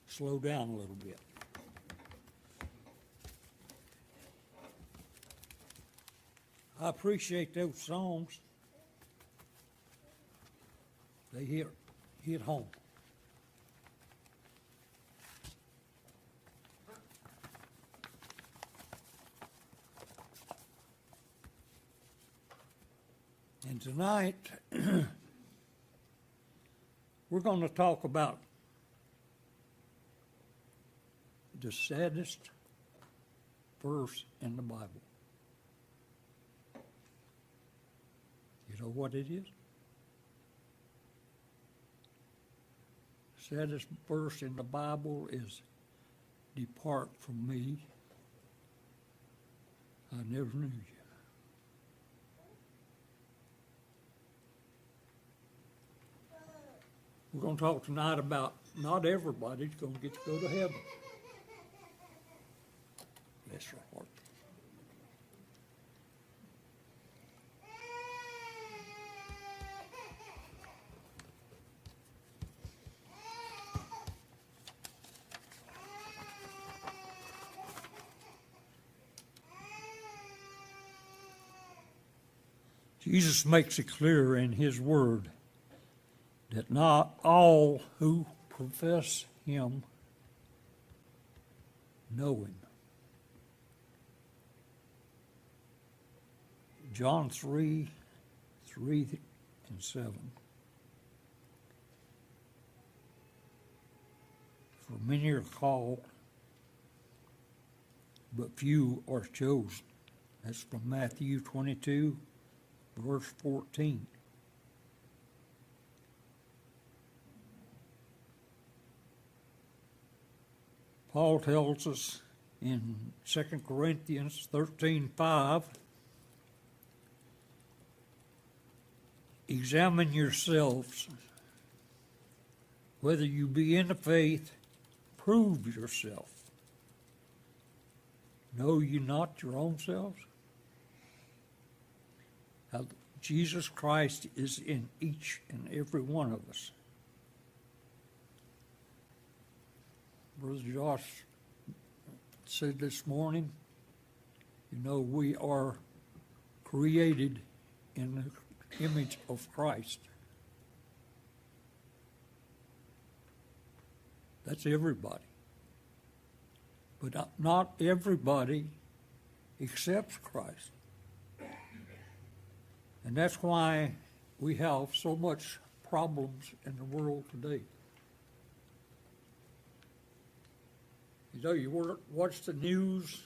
Slow down a little bit. I appreciate those songs. They hit home. And tonight, we're going to talk about the saddest verse in the Bible. You know what it is? Saddest verse in the Bible is, "Depart from me, I never knew you." We're going to talk tonight about not everybody's going to get to go to heaven. Bless your heart. Jesus makes it clear in his word that not all who profess him know him. John 3:3-7. For many are called, but few are chosen. That's from Matthew 22, verse 14. Paul tells us in 2 Corinthians 13:5, examine yourselves, whether you be in the faith, prove yourself. Know ye not your own selves? How Jesus Christ is in each and every one of us. Brother Josh said this morning, we are created in the image of Christ. That's everybody. But not everybody accepts Christ. And that's why we have so much problems in the world today. You watch the news,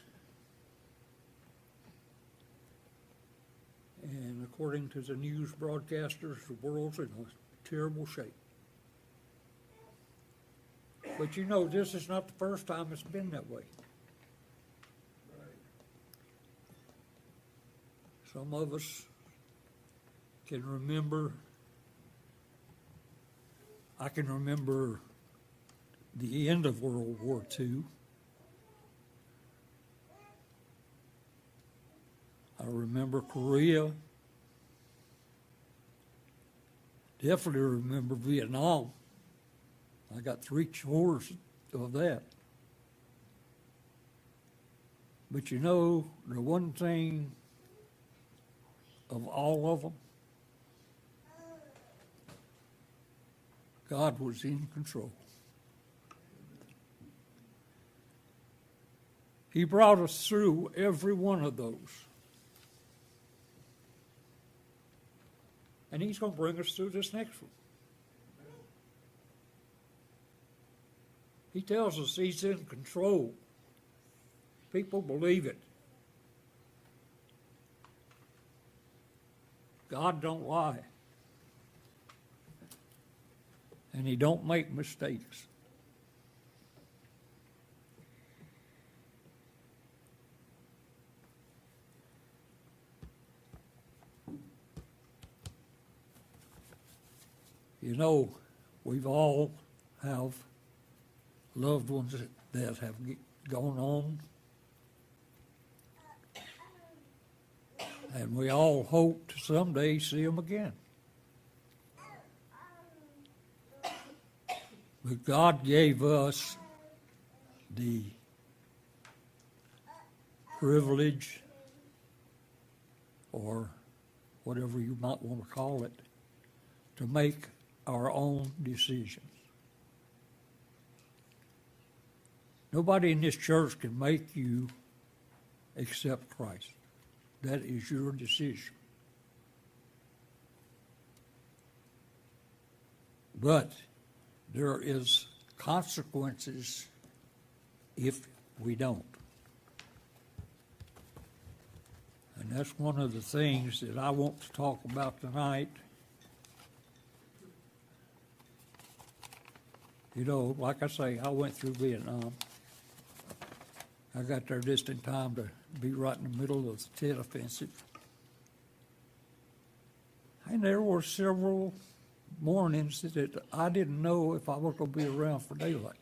and according to the news broadcasters, the world's in a terrible shape. But this is not the first time it's been that way. Some of us can remember, I can remember the end of World War II. I remember Korea. Definitely remember Vietnam. I got 3 tours of that. But the one thing of all of them, God was in control. He brought us through every one of those. And he's going to bring us through this next one. He tells us he's in control. People believe it. God don't lie. And he don't make mistakes. We've all have loved ones that have gone on. And we all hope to someday see them again. But God gave us the privilege, or whatever you might want to call it, to make our own decisions. Nobody in this church can make you accept Christ. That is your decision. But there is consequences if we don't. And that's one of the things that I want to talk about tonight. You know, like I say, I went through Vietnam. I got there just in time to be right in the middle of the Tet Offensive. And there were several mornings that I didn't know if I was going to be around for daylight.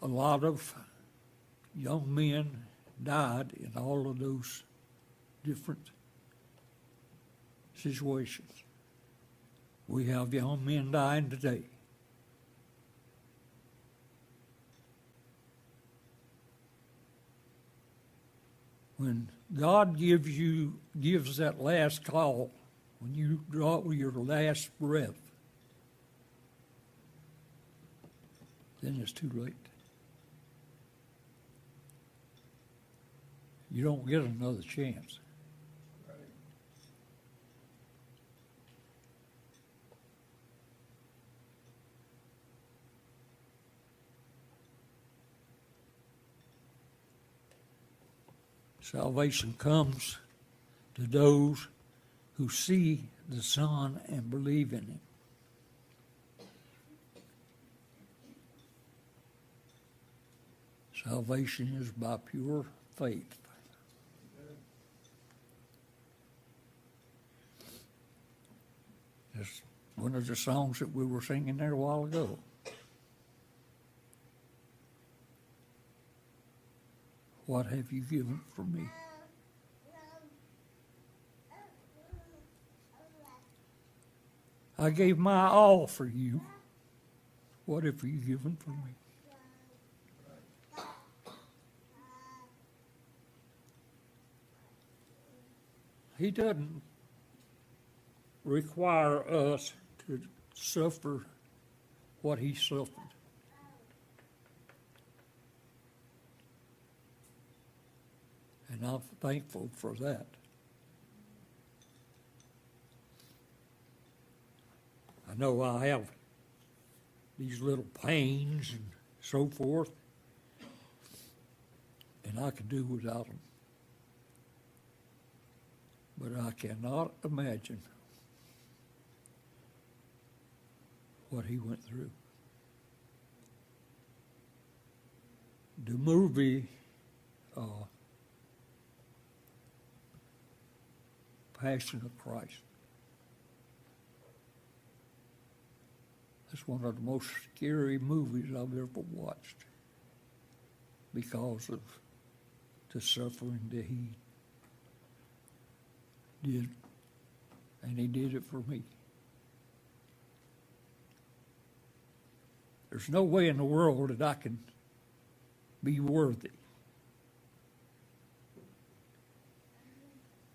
A lot of young men died in all of those different situations. We have young men dying today. When God gives that last call, when you draw your last breath, then it's too late. You don't get another chance. Salvation comes to those who see the Son and believe in Him. Salvation is by pure faith. That's one of the songs that we were singing there a while ago. What have you given for me? I gave my all for you. What have you given for me? He doesn't require us to suffer what He suffered. And I'm thankful for that. I know I have these little pains and so forth, and I could do without them. But I cannot imagine what He went through. The movie Passion of Christ. It's one of the most scary movies I've ever watched because of the suffering that He did, and He did it for me. There's no way in the world that I can be worthy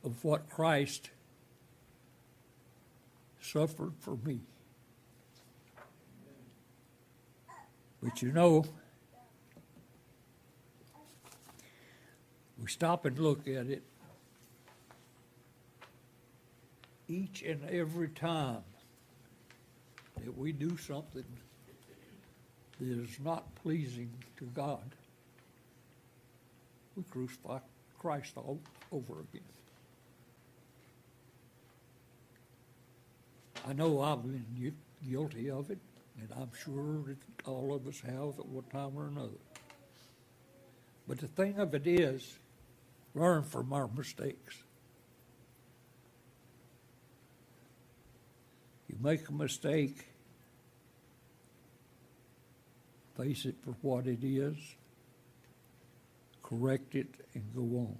of what Christ suffered for me. But you know, we stop and look at it each and every time that we do something that is not pleasing to God. We crucify Christ all over again. I know I've been guilty of it, and I'm sure that all of us have at one time or another. But the thing of it is, learn from our mistakes. You make a mistake, face it for what it is, correct it, and go on.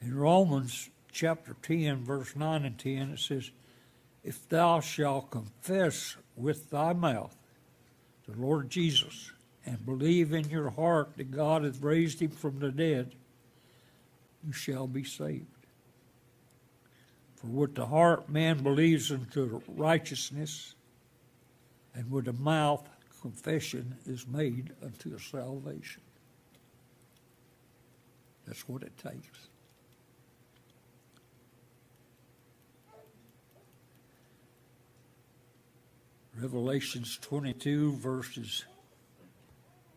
In Romans chapter 10, verse 9 and 10, it says, if thou shalt confess with thy mouth the Lord Jesus and believe in your heart that God hath raised him from the dead, you shall be saved. For with the heart man believes unto righteousness, and with the mouth confession is made unto salvation. That's what it takes. Revelations 22, verse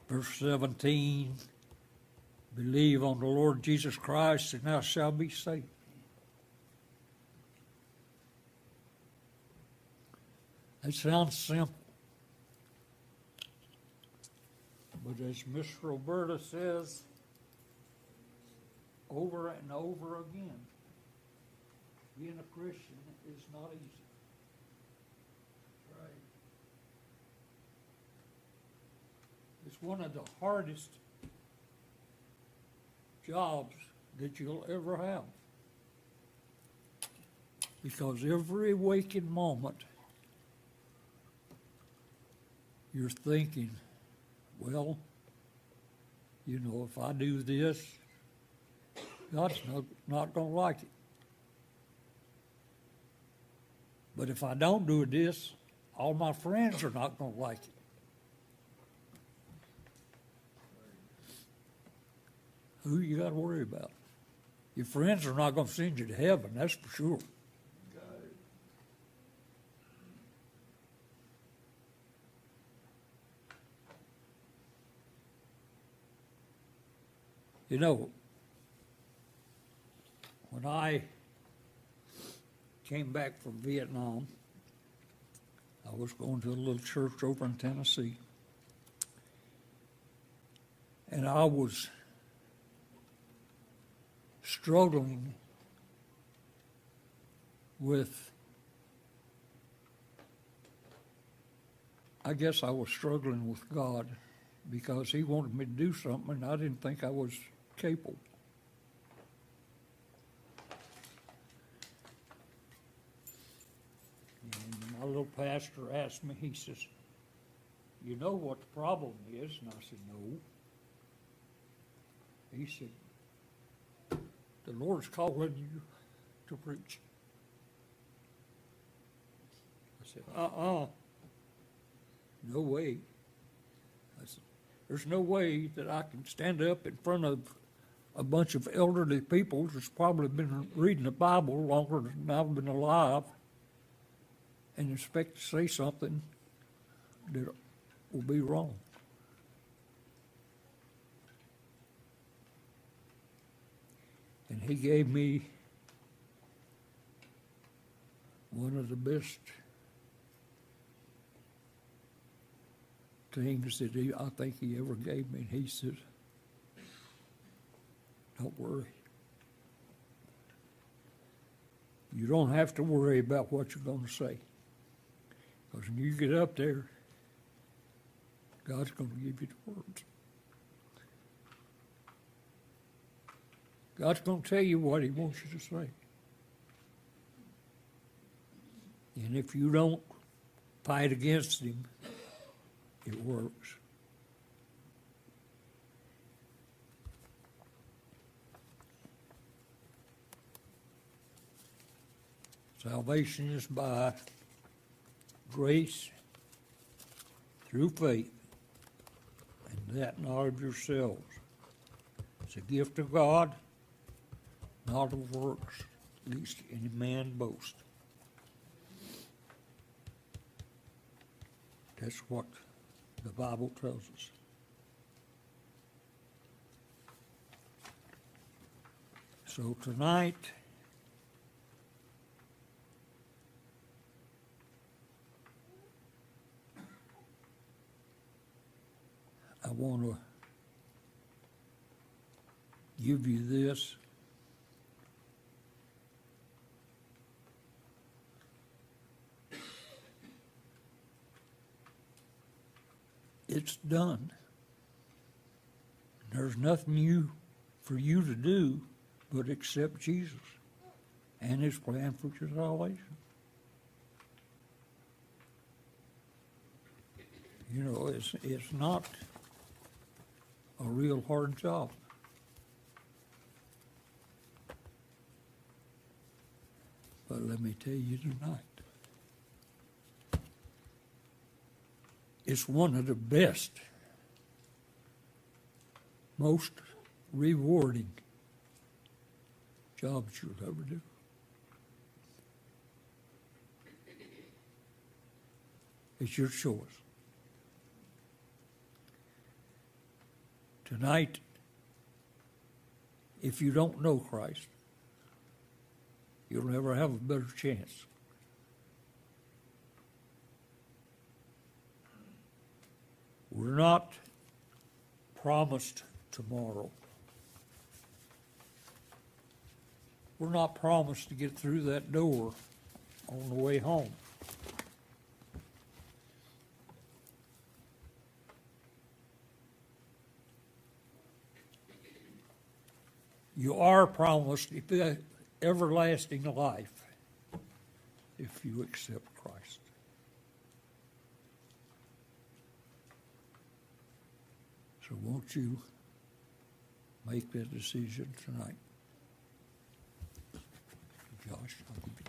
17, believe on the Lord Jesus Christ, and thou shalt be saved. That sounds simple. But as Miss Roberta says over and over again, being a Christian is not easy. Right. It's one of the hardest jobs that you'll ever have. Because every waking moment, you're thinking, well, you know, if I do this, God's not going to like it. But if I don't do this, all my friends are not going to like it. Who you got to worry about? Your friends are not going to send you to heaven, that's for sure. You know, when I came back from Vietnam, I was going to a little church over in Tennessee, and I was struggling with, I guess I was struggling with God because he wanted me to do something and I didn't think I was capable. And my little pastor asked me, he says, you know what the problem is? And I said, no. He said, the Lord's calling you to preach. I said, no way. I said, there's no way that I can stand up in front of a bunch of elderly people that's probably been reading the Bible longer than I've been alive and expect to say something that will be wrong. And he gave me one of the best things that I think he ever gave me. He said, don't worry. You don't have to worry about what you're going to say. Because when you get up there, God's going to give you the words. God's going to tell you what he wants you to say. And if you don't fight against him, it works. Salvation is by grace through faith, and that not of yourselves. It's a gift of God, not of works, lest any man boast. That's what the Bible tells us. So tonight, I want to give you this. it's done. There's nothing for you to do but accept Jesus and his plan for your salvation. You know, it's not a real hard job. But let me tell you tonight, it's one of the best, most rewarding jobs you'll ever do. It's your choice. Tonight, if you don't know Christ, you'll never have a better chance. We're not promised tomorrow. We're not promised to get through that door on the way home. You are promised everlasting life if you accept Christ. So won't you make that decision tonight? Josh, I'll give you